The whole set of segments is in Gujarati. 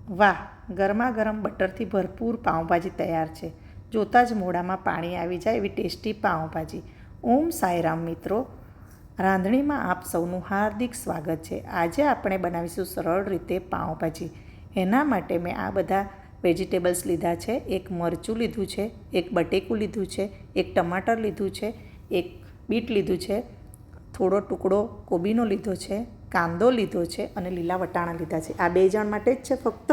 વાહ, ગરમા ગરમ બટરથી ભરપૂર પાઉંભાજી તૈયાર છે. જોતાં જ મોઢામાં પાણી આવી જાય એવી ટેસ્ટી પાઉંભાજી. ઓમ સાંઈરામ મિત્રો, રાંધણીમાં આપ સૌનું હાર્દિક સ્વાગત છે. આજે આપણે બનાવીશું સરળ રીતે પાઉંભાજી. એના માટે મેં આ બધા વેજીટેબલ્સ લીધા છે. એક મરચું લીધું છે, એક બટેકું લીધું છે, એક ટમાટર લીધું છે, એક બીટ લીધું છે, થોડો ટુકડો કોબીનો લીધો છે, કાંદો લીધો છે અને લીલા વટાણા લીધા છે. આ 2 જણ માટે જ છે ફક્ત,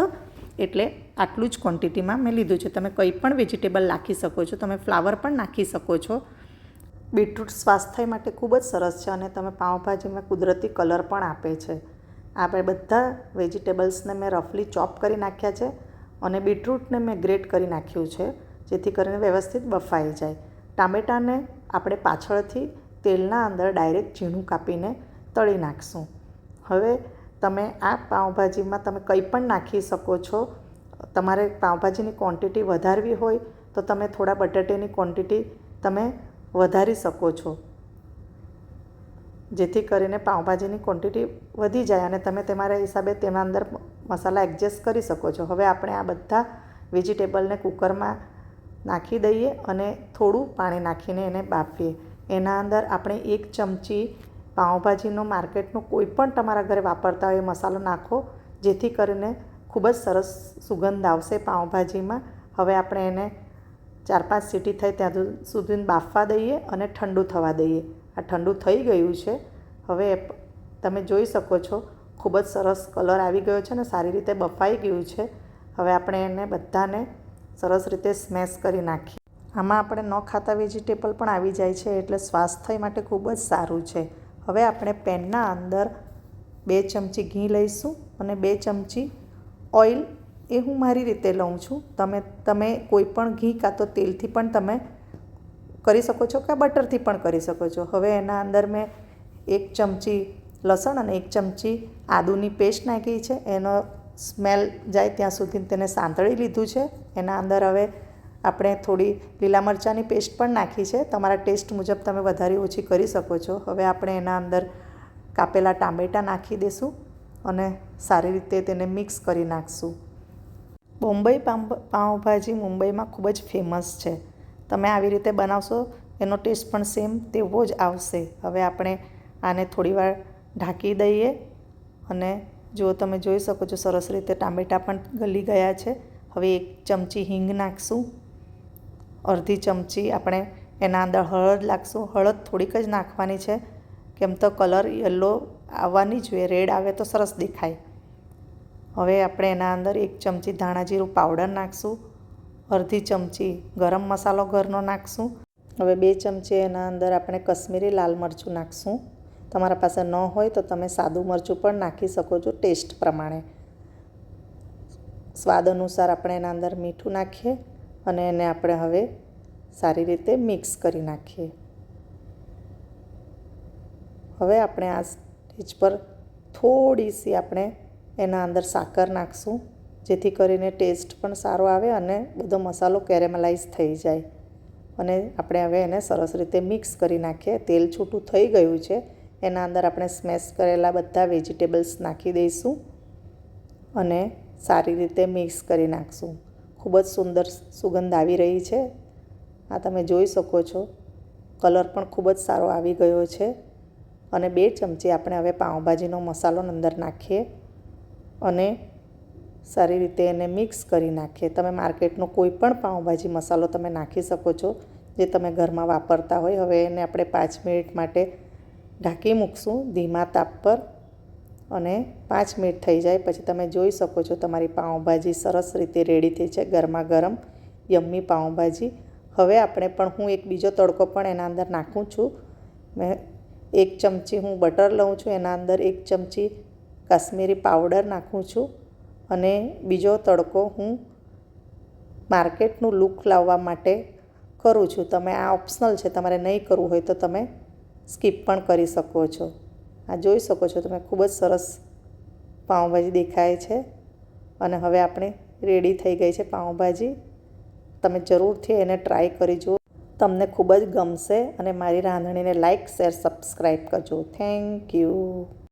એટલે આટલું જ ક્વોન્ટિટીમાં મેં લીધું છે. તમે કંઈ પણ વેજીટેબલ નાખી શકો છો. તમે ફ્લાવર પણ નાખી શકો છો. બીટરૂટ સ્વાસ્થ્ય માટે ખૂબ જ સરસ છે અને તમે પાઉંભાજીમાં કુદરતી કલર પણ આપે છે. આપણે બધા વેજીટેબલ્સને મેં રફલી ચોપ કરી નાખ્યા છે અને બીટરૂટને મેં ગ્રેટ કરી નાખ્યું છે, જેથી કરીને વ્યવસ્થિત બફાઈ જાય. ટામેટાને આપણે પાછળથી તેલના અંદર ડાયરેક્ટ ઝીણું કાપીને તળી નાખશું. હવે તમે આ પાઉંભાજીમાં તમે કંઈ પણ નાખી શકો છો. તમારે પાઉંભાજીની ક્વોન્ટિટી વધારવી હોય તો તમે થોડા બટાટેની ક્વોન્ટિટી તમે વધારી શકો છો, જેથી કરીને પાઉંભાજીની ક્વોન્ટિટી વધી જાય અને તમે તમારા હિસાબે તેના અંદર મસાલા એડજસ્ટ કરી શકો છો. હવે આપણે આ બધા વેજીટેબલને કુકરમાં નાખી દઈએ અને થોડું પાણી નાખીને એને બાફીએ. એના અંદર આપણે 1 ચમચી પાઉંભાજીનો માર્કેટનો કોઈ પણ તમારા ઘરે વાપરતા હોય એ મસાલો નાખો, જેથી કરીને ખૂબ જ સરસ સુગંધ આવશે પાઉંભાજીમાં. હવે આપણે એને 4-5 સીટી થાય ત્યાં સુધી બાફવા દઈએ અને ઠંડુ થવા દઈએ. આ ઠંડુ થઈ ગયું છે. હવે તમે જોઈ શકો છો ખૂબ જ સરસ કલર આવી ગયો છે અને સારી રીતે બફાઈ ગયું છે. હવે આપણે એને બધાને સરસ રીતે સ્મેશ કરી નાખીએ. આમાં આપણે ન ખાતા વેજીટેબલ પણ આવી જાય છે, એટલે સ્વાસ્થ્ય માટે ખૂબ જ સારું છે. હવે આપણે પેનના અંદર 2 ચમચી ઘી લઈશું અને 2 ચમચી ઓઇલ. એ હું મારી રીતે લઉં છું. તમે કોઈ પણ ઘી કાં તો તેલથી પણ તમે કરી શકો છો કે બટરથી પણ કરી શકો છો. હવે એના અંદર મેં 1 ચમચી લસણ અને 1 ચમચી આદુની પેસ્ટ નાખી છે. એનો સ્મેલ જાય ત્યાં સુધી તેને સાંતળી લીધું છે. એના અંદર હવે આપણે થોડી લીલા મરચાંની પેસ્ટ પણ નાખી છે. તમારા ટેસ્ટ મુજબ તમે વધારે ઓછી કરી શકો છો. હવે આપણે એના અંદર કાપેલા ટામેટાં નાખી દઈશું અને સારી રીતે તેને મિક્સ કરી નાખશું. બોમ્બઈ પાઉંભાજી મુંબઈમાં ખૂબ જ ફેમસ છે. તમે આવી રીતે બનાવશો એનો ટેસ્ટ પણ સેમ તેવો જ આવશે. હવે આપણે આને થોડીવાર ઢાંકી દઈએ અને જો તમે જોઈ શકો છો સરસ રીતે ટામેટાં પણ ગળી ગયા છે. હવે 1 ચમચી હિંગ નાખશું. અડધી ચમચી આપણે એના અંદર હળદ નાખશું. હળદ થોડીક જ નાખવાની છે, કેમ તો કલર યલો આવવાની જોઈએ, રેડ આવે તો સરસ દેખાય. હવે આપણે એના અંદર 1 ચમચી ધાણા જીરું પાવડર નાખશું. અડધી ચમચી ગરમ મસાલો ઘરનો નાખશું. હવે 2 ચમચી એના અંદર આપણે કશ્મીરી લાલ મરચું નાખશું. તમારા પાસે ન હોય તો તમે સાદું મરચું પણ નાખી શકો છો ટેસ્ટ પ્રમાણે. સ્વાદ અનુસાર આપણે એના અંદર મીઠું નાખીએ અને એને આપણે હવે સારી રીતે મિક્સ કરી નાખીએ. હવે આપણે આ સ્ટેજ પર થોડી સી આપણે એના અંદર સાકર નાખશું, જેથી કરીને ટેસ્ટ પણ સારો આવે અને બધો મસાલો કેરેમલાઇઝ થઈ જાય. અને આપણે હવે એને સરસ રીતે મિક્સ કરી નાખીએ. તેલ છૂટું થઈ ગયું છે. એના અંદર આપણે સ્મેશ કરેલા બધા વેજીટેબલ્સ નાખી દઈશું અને સારી રીતે મિક્સ કરી નાખશું. ખૂબ જ સુંદર સુગંધ આવી રહી છે. આ તમે જોઈ શકો છો. કલર પણ ખૂબ જ સારો આવી ગયો છે. અને 2 ચમચી આપણે હવે પાઉંભાજીનો મસાલો અંદર નાખીએ અને સારી રીતે એને મિક્સ કરી નાખીએ. તમે માર્કેટનો કોઈ પણ પાઉંભાજી મસાલો તમે નાખી શકો છો, જે તમે ઘરમાં વાપરતા હોય. હવે એને આપણે 5 મિનિટ માટે ઢાંકી મૂકશું ધીમા તાપ પર અને 5 મિનિટ થઈ જાય પછી તમે જોઈ શકો છો તમારી પાઉંભાજી સરસ રીતે રેડી થઈ છે. ગરમા ગરમ યમ્મી પાઉંભાજી. હવે આપણે પણ હું એક બીજો તડકો પણ એના અંદર નાખું છું. મેં 1 ચમચી હું બટર લઉં છું. એના અંદર 1 ચમચી કાશ્મીરી પાવડર નાખું છું અને બીજો તડકો હું માર્કેટનું લુક લાવવા માટે કરું છું. તમે આ ઓપ્શનલ છે, તમારે નહીં કરવું હોય તો તમે સ્કીપ પણ કરી શકો છો. આ જોઈ શકો છો તમે ખૂબ જ સરસ પાઉંભાજી દેખાય છે અને હવે આપણે રેડી થઈ ગઈ છે પાઉંભાજી. તમે જરૂરથી એને ટ્રાય કરી જુઓ. તમને ખૂબ જ ગમશે અને મારી રાંધણીને લાઇક, શેર, સબસ્ક્રાઈબ કરજો. Thank you.